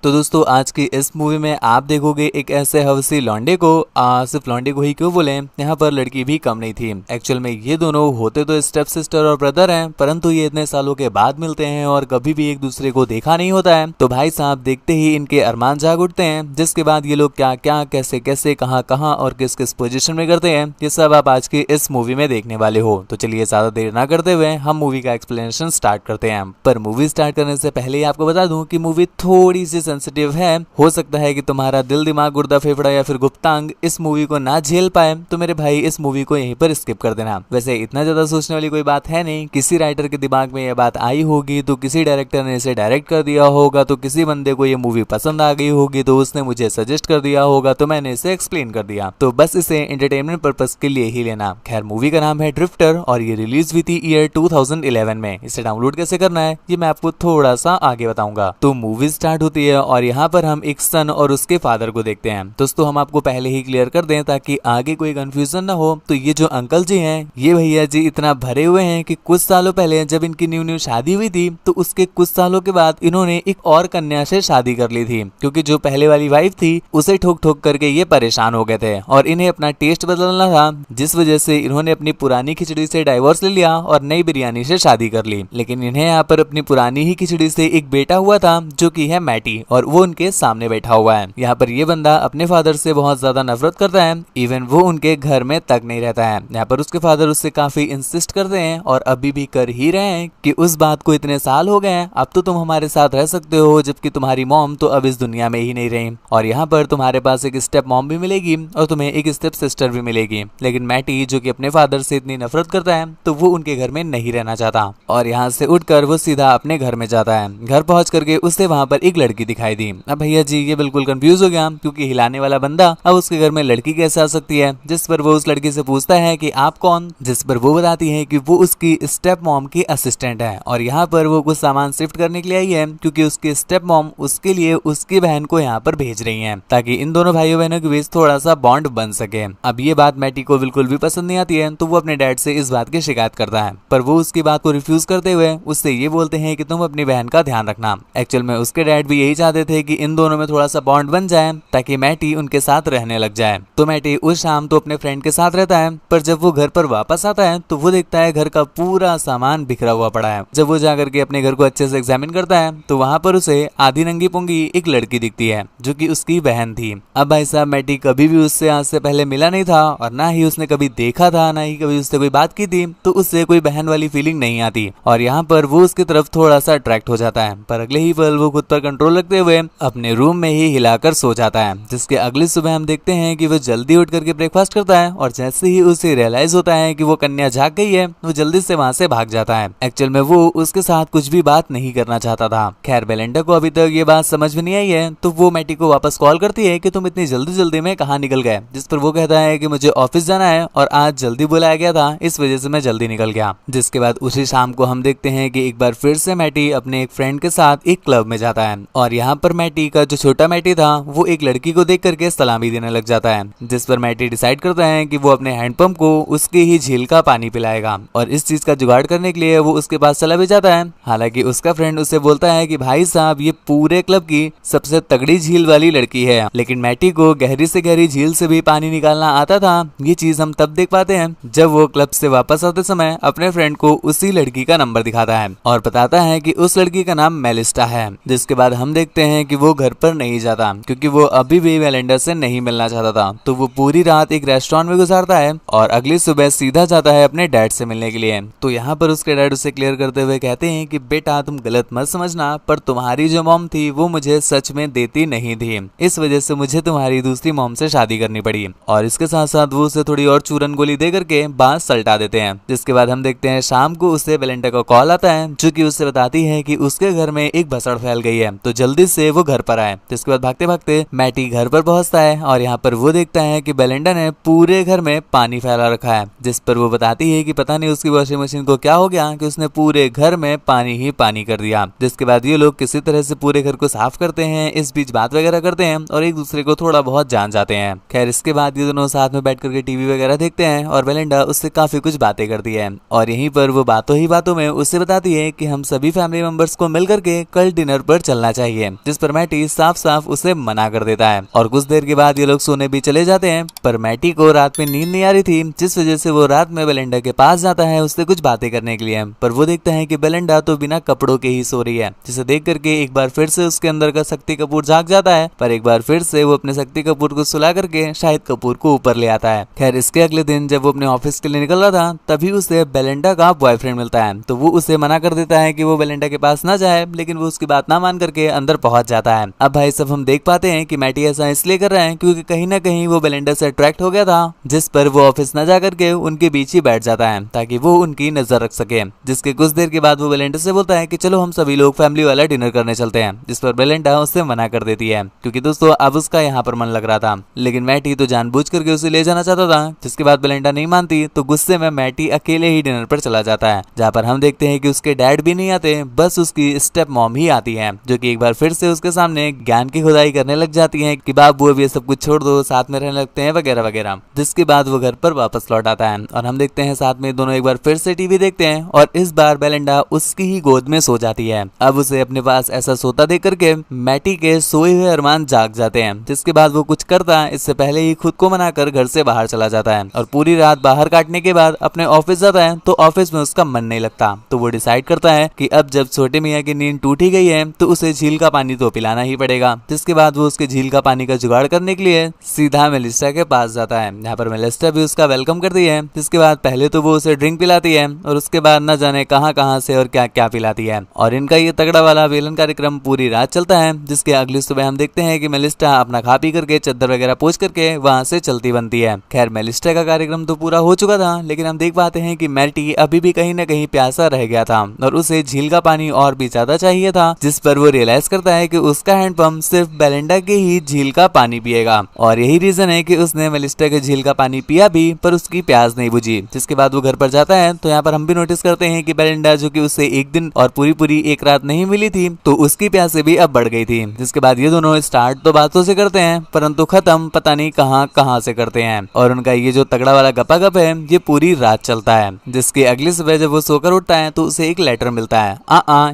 तो दोस्तों आज की इस मूवी में आप देखोगे एक ऐसे हवसी लौंडे को, सिर्फ लौंडे को ही क्यों बोले, यहाँ पर लड़की भी कम नहीं थी। एक्चुअल में ये दोनों होते तो स्टेप सिस्टर और ब्रदर हैं, परंतु ये इतने सालों के बाद मिलते हैं और कभी भी एक दूसरे को देखा नहीं होता है। तो भाई साहब देखते ही इनके अरमान जाग उठते हैं, जिसके बाद ये लोग क्या क्या कैसे कैसे कहाँ कहाँ और किस किस पोजीशन में करते हैं, ये सब आप आज की इस मूवी में देखने वाले हो। तो चलिए ज्यादा देर ना करते हुए हम मूवी का एक्सप्लेनेशन स्टार्ट करते हैं। पर मूवी स्टार्ट करने से पहले ही आपको बता दूं कि मूवी थोड़ी सी सेंसिटिव है। हो सकता है कि तुम्हारा दिल दिमाग गुर्दा फेफड़ा या फिर गुप्तांग इस मूवी को ना झेल पाए, तो मेरे भाई इस मूवी को यहीं पर स्किप कर देना। वैसे इतना ज्यादा सोचने वाली कोई बात है नहीं, किसी राइटर के दिमाग में यह बात आई होगी तो किसी डायरेक्टर ने इसे डायरेक्ट कर दिया होगा, तो किसी बंदे को ये मूवी पसंद आ गई होगी तो उसने मुझे सजेस्ट कर दिया होगा, तो मैंने इसे एक्सप्लेन कर दिया। तो बस इसे एंटरटेनमेंट पर्पस के लिए ही लेना। खैर मूवी का नाम है ड्रिफ्टर और ये रिलीज हुई थी ईयर 2011 में। इसे डाउनलोड कैसे करना है ये मैं आपको थोड़ा सा आगे बताऊंगा। तो मूवी स्टार्ट होती है और यहाँ पर हम एक सन और उसके फादर को देखते हैं। दोस्तों हम आपको पहले ही क्लियर कर दें ताकि आगे कोई कंफ्यूजन ना हो, तो ये जो अंकल जी हैं, ये भैया जी इतना भरे हुए हैं कि कुछ सालों पहले जब इनकी न्यू न्यू शादी हुई थी तो उसके कुछ सालों के बाद इन्होंने एक और कन्या से शादी कर ली थी, क्योंकि जो पहले वाली वाइफ थी उसे ठोक ठोक करके ये परेशान हो गए थे और इन्हें अपना टेस्ट बदलना था, जिस वजह से इन्होंने अपनी पुरानी खिचड़ी से डाइवोर्स ले लिया और नई बिरयानी से शादी कर ली। लेकिन इन्हें यहाँ पर अपनी पुरानी ही खिचड़ी से एक बेटा हुआ था जो कि है मैटी, और वो उनके सामने बैठा हुआ है। यहाँ पर ये बंदा अपने फादर से बहुत ज्यादा नफरत करता है, इवन वो उनके घर में तक नहीं रहता है। यहाँ पर उसके फादर उससे काफी इंसिस्ट करते हैं और अभी भी कर ही रहे हैं कि उस बात को इतने साल हो गए हैं, अब तो तुम हमारे साथ रह सकते हो, जबकि तुम्हारी मॉम तो अब इस दुनिया में ही नहीं रही और यहाँ पर तुम्हारे पास एक स्टेप मॉम भी मिलेगी और तुम्हें एक स्टेप सिस्टर भी मिलेगी। लेकिन मैटी जो कि अपने फादर से इतनी नफरत करता है तो वो उनके घर में नहीं रहना चाहता और यहाँ से उठकर वो सीधा अपने घर में जाता है। घर पहुंच करके उसे वहाँ पर एक लड़की दिखाई दी। अब भैया जी ये बिल्कुल कंफ्यूज हो गया, क्योंकि हिलाने वाला बंदा अब उसके घर में लड़की कैसे आ सकती है। जिस पर वो उस लड़की से पूछता है कि आप कौन, जिस पर वो बताती है कि वो उसकी स्टेप मॉम की असिस्टेंट है और यहाँ पर वो कुछ सामान शिफ्ट करने के लिए आई है, क्योंकि उसकी स्टेप मॉम उसके लिए उसकी बहन को यहाँ पर भेज रही है ताकि इन दोनों भाइयों बहनों के बीच थोड़ा सा बॉन्ड बन सके। अब ये बात मैटी को बिल्कुल भी पसंद नहीं आती है, तो वो अपने डैड से इस बात की शिकायत करता है, पर वो उसकी बात को रिफ्यूज करते हुए उससे ये बोलते हैं कि तुम अपनी बहन का ध्यान रखना। एक्चुअल में उसके डैड भी यही चाहते थे कि इन दोनों में थोड़ा सा बॉन्ड बन जाए ताकि मैटी उनके साथ रहने लग जाए। तो मैटी उस शाम तो अपने फ्रेंड के साथ रहता है, पर जब वो घर पर वापस आता है तो वो देखता है घर का पूरा सामान बिखरा हुआ पड़ा है। जब वो जाकर के अपने घर को अच्छे से एग्जामिन करता है तो वहाँ पर उसे आधी नंगी पुंगी एक लड़की दिखती है जो कि उसकी बहन थी। अब भाई साहब मैटी कभी भी उससे आज से पहले मिला नहीं था और ना ही उसने कभी देखा था, ना ही कभी उससे कोई बात की थी, तो उससे कोई बहन वाली फीलिंग नहीं आती और यहाँ पर वो उसकी तरफ थोड़ा सा अट्रैक्ट हो जाता है। पर अगले ही पल वो खुद पर कंट्रोल रखते हुए अपने रूम में ही हिलाकर सो जाता है, जिसके अगली सुबह हम देखते हैं कि वो जल्दी उठ करके ब्रेकफास्ट करता है और जैसे ही उसे रियलाइज होता है कि वो कन्या जाग गई है वो जल्दी से वहाँ से भाग जाता है। एक्चुअल में वो उसके साथ कुछ भी बात नहीं करना चाहता था। खैर बेलेंडा को अभी तक ये बात समझ में नहीं आई है, तो वो मैटी को वापस कॉल करती है कि तुम इतनी जल्दी जल्दी में कहाँ निकल गए, जिस पर वो कहता है कि मुझे ऑफिस जाना है और आज जल्दी बुलाया गया था, इस वजह से मैं जल्दी निकल गया। जिसके बाद उसी शाम को हम देखते हैं कि एक बार फिर से मैटी अपने एक फ्रेंड के साथ एक क्लब में जाता है और यहाँ पर मैटी का जो छोटा मैटी था वो एक लड़की को देख करके सलामी देने लग जाता है, जिस पर मैटी डिसाइड करता है कि वो अपने हैंडपंप को उसके ही झील का पानी पिलाएगा और इस चीज का जुगाड़ करने के लिए वो उसके पास चला भी जाता है। हालांकि उसका फ्रेंड उसे बोलता है कि भाई साहब ये पूरे क्लब की सबसे तगड़ी झील वाली लड़की है, लेकिन मैटी को गहरी से गहरी झील से भी पानी निकालना आता था। ये चीज हम तब देख पाते हैं जब वो क्लब से वापस आते समय अपने फ्रेंड को उसी लड़की का नंबर दिखाता है और बताता है कि उस लड़की का नाम मेलिस्टा है। जिसके बाद हम देखते हैं कि वो घर पर नहीं जाता, क्योंकि वो अभी भी वेलेंडर से नहीं मिलना चाहता था, तो वो पूरी रात एक रेस्टोरेंट में गुजारता है और अगली सुबह सीधा जाता है अपने डैड से मिलने के लिए। तो यहाँ पर उसके डैड उसे क्लियर करते हुए कहते हैं कि बेटा तुम गलत मत समझना, पर तुम्हारी जो मॉम थी वो मुझे सच में देती नहीं थी, इस वजह से मुझे तुम्हारी दूसरी मॉम से शादी करनी पड़ी। और इसके साथ साथ वो उसे थोड़ी और चूरन गोली दे करके बात सलटा देते हैं। जिसके बाद हम देखते हैं शाम को उसे बेलेंडा का कॉल आता है जो कि उससे बताती है कि उसके घर में एक भसड़ फैल गई है, तो जल्दी से वो घर पर आए। जिसके बाद भागते भागते मैटी घर पर पहुंचता है और यहाँ पर वो देखता है कि बेलेंडा ने पूरे घर में पानी फैला रखा है, जिस पर वो बताती है कि पता नहीं उसकी वॉशिंग मशीन को क्या हो गया कि उसने पूरे घर में पानी ही पानी कर दिया। जिसके बाद ये लोग किसी तरह से पूरे घर को साफ करते हैं, इस बीच बात वगैरह करते हैं और एक दूसरे को थोड़ा बहुत जान जाते हैं। खैर इसके बाद ये दोनों साथ में बैठ करके टीवी वगैरह देखते हैं और बेलेंडा उससे काफी कुछ बातें करती है और यहीं पर वो बातों ही बातों में उससे बताती है कि हम सभी फैमिली मेंबर्स को मिल करके कल डिनर पर चलना चाहिए। जिस पर मैटी साफ साफ उसे मना कर देता है और कुछ देर के बाद ये लोग सोने भी चले जाते हैं। पर मैटी को रात में नींद नहीं आ रही थी, जिस वजह से वो रात में बेलिंडा के पास जाता है उससे कुछ बातें करने के लिए। पर वो देखता है कि बेलिंडा तो बिना कपड़ों के ही सो रही है, जिसे देख करके एक बार फिर से उसके अंदर का शक्ति कपूर जाग जाता है। पर एक बार फिर से वो अपने शक्ति कपूर को सुला करके शाहिद कपूर को ऊपर ले आता है। खैर इसके अगले दिन जब वो अपने ऑफिस के लिए निकल रहा था तभी उसे बेलिंडा का बॉयफ्रेंड मिलता है, तो वो उसे मना कर देता है कि वो बेलिंडा के पास ना जाए, लेकिन वो उसकी बात ना मान करके अंदर पहुंच जाता है। अब भाई सब हम देख पाते हैं कि मैटी ऐसा इसलिए कर रहा है क्योंकि कहीं ना कहीं वो बेलिंडा से अट्रैक्ट हो गया था, जिस पर वो ऑफिस न जा करके उनके बीच ही बैठ जाता है ताकि वो उनकी नजर रख सके। जिसके कुछ देर के बाद वो बेलिंडा से बोलता है कि चलो हम सभी लोग फैमिली वाला डिनर करने चलते हैं, जिस पर बेलिंडा उससे मना कर देती है क्योंकि दोस्तों अब उसका यहाँ पर मन लग रहा था। लेकिन मैटी तो जानबूझ करके उसे ले जाना चाहता था, जिसके बाद बेलिंडा नहीं मानती तो गुस्से में मैटी अकेले ही डिनर पर चला जाता है, जहाँ पर हम देखते हैं कि उसके डैड भी नहीं आते, बस उसकी स्टेप मॉम ही आती है, जो कि एक बार फिर से उसके सामने ज्ञान की खुदाई करने लग जाती है कि बाबू अब ये सब कुछ छोड़ दो, साथ में रहने लगते हैं वगैरह वगैरह। जिसके बाद वो घर पर वापस लौट आता है और हम देखते हैं साथ में दोनों एक बार फिर से टीवी देखते हैं और इस बार बेलिंडा उसकी ही गोद में सो जाती है। अब उसे अपने पास ऐसा सोता देख करके मैटी के सोए हुए अरमान जाग जाते हैं, जिसके बाद वो कुछ करता इससे पहले ही खुद को मनाकर घर से बाहर चला जाता है और पूरी रात बाहर काटने के बाद अपने ऑफिस जाता है, तो ऑफिस में उसका मन नहीं लगता। तो वो डिसाइड करता है कि अब जब छोटे मियाँ की नींद टूट ही गई है तो उसे झील का पानी तो पिलाना ही पड़ेगा। जिसके बाद वो उसके झील का पानी का जुगाड़ करने के लिए सीधा मेलिस्टा के पास जाता है। यहाँ पर मेलिस्टा भी उसका वेलकम करती है, जिसके बाद पहले तो वो उसे ड्रिंक पिलाती है और उसके बाद न जाने कहां से और क्या क्या पिलाती है। और इनका ये तगड़ा वाला वेलन कार्यक्रम पूरी रात चलता है, जिसके अगली सुबह हम देखते हैं कि मेलिस्टा अपना खा पी करके चद्दर वगैरह पोंछ करके वहां से चलती बनती है। खैर मेलिस्टा का कार्यक्रम तो पूरा हो चुका था, लेकिन हम देख पाते हैं कि मैटी अभी भी कहीं न कहीं प्यासा रह गया था और उसे झील का पानी और भी ज्यादा चाहिए था, जिस पर वो रियलाइज करता है कि उसका हैंडपंप सिर्फ बेलिंडा के ही झील का पानी पिएगा और यही रीजन है कि उसने मेलिस्टा के झील का पानी पिया भी पर उसकी प्यास नहीं बुझी। जिसके बाद वो घर पर जाता है तो यहाँ पर हम भी नोटिस करते हैं कि बेलिंडा जो कि उससे एक दिन और पूरी एक रात नहीं मिली थी, तो उसकी प्यासे भी अब बढ़ गई थी। जिसके बाद ये दोनों स्टार्ट तो बातों से करते हैं परंतु खत्म पता नहीं कहां से करते हैं और उनका ये जो तगड़ा वाला गपागप है ये पूरी रात चलता है। जिसके अगली सुबह जब वो सोकर उठता है तो उसे एक लेटर मिलता है।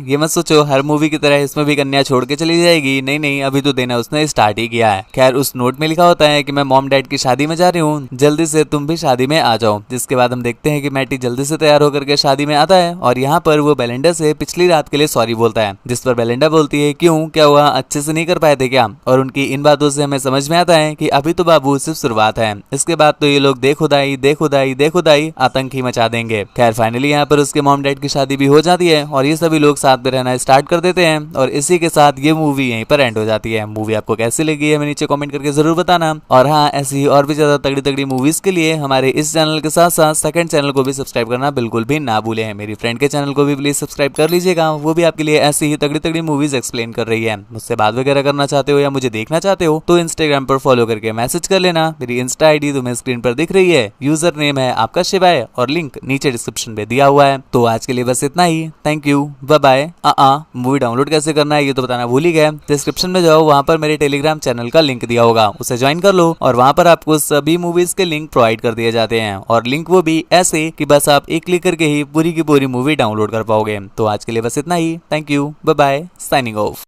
ये मत सोचो हर मूवी की तरह इसमें भी कन्या छोड़ के चली जाएगी, नहीं अभी तो देना उसने स्टार्ट ही किया है। खैर उस नोट में लिखा होता है कि मैं मॉम डैड की शादी में जा रही हूँ, जल्दी से तुम भी शादी में आ जाओ। जिसके बाद हम देखते हैं कि मैटी जल्दी से तैयार होकर के शादी में आता है और यहाँ पर वो बेलिंडा से पिछली रात के लिए सॉरी बोलता है, जिस पर बेलिंडा बोलती है क्यों, क्या हुआ, अच्छे से नहीं कर पाए थे क्या। और उनकी इन बातों से हमें समझ में आता है कि अभी तो बाबू सिर्फ शुरुआत है, इसके बाद तो ये लोग दे खुदाई आतंक ही मचा देंगे। खैर फाइनली यहाँ पर उसके मॉम डैड की शादी भी हो जाती है और ये सभी लोग साथ में रहना स्टार्ट कर देते हैं और इसी के साथ ये मूवी यहीं पर एंड हो जाती है। मूवी आपको कैसी लगी है हमें नीचे कमेंट करके जरूर बताना और हाँ ऐसी और भी ज्यादा तगड़ी मूवीज के लिए हमारे इस चैनल के साथ साथ सेकंड चैनल को भी सब्सक्राइब करना बिल्कुल भी ना भूलें। मेरी फ्रेंड के चैनल को भी प्लीज सब्सक्राइब कर लीजिएगा, वो भी आपके लिए ऐसी ही तगड़ी मूवीज एक्सप्लेन कर रही है। मुझसे बात वगैरह करना चाहते हो या मुझे देखना चाहते हो तो इंस्टाग्राम पर फॉलो करके मैसेज कर लेना। मेरी इंस्टा आईडी तुम्हें स्क्रीन पर दिख रही है, यूजर नेम है आपका शिवाय और लिंक नीचे डिस्क्रिप्शन में दिया हुआ है। तो आज के लिए बस इतना ही, thank you, bye bye. Movie download कैसे करना है ये तो बताना भूल ही गया, डिस्क्रिप्शन में जाओ वहाँ पर मेरे टेलीग्राम चैनल का लिंक दिया होगा, उसे ज्वाइन कर लो और वहाँ पर आपको सभी मूवीज के लिंक प्रोवाइड कर दिए जाते हैं और लिंक वो भी ऐसे कि बस आप एक क्लिक करके ही पूरी की पूरी मूवी डाउनलोड कर पाओगे। तो आज के लिए बस इतना ही, thank you, bye bye, signing of.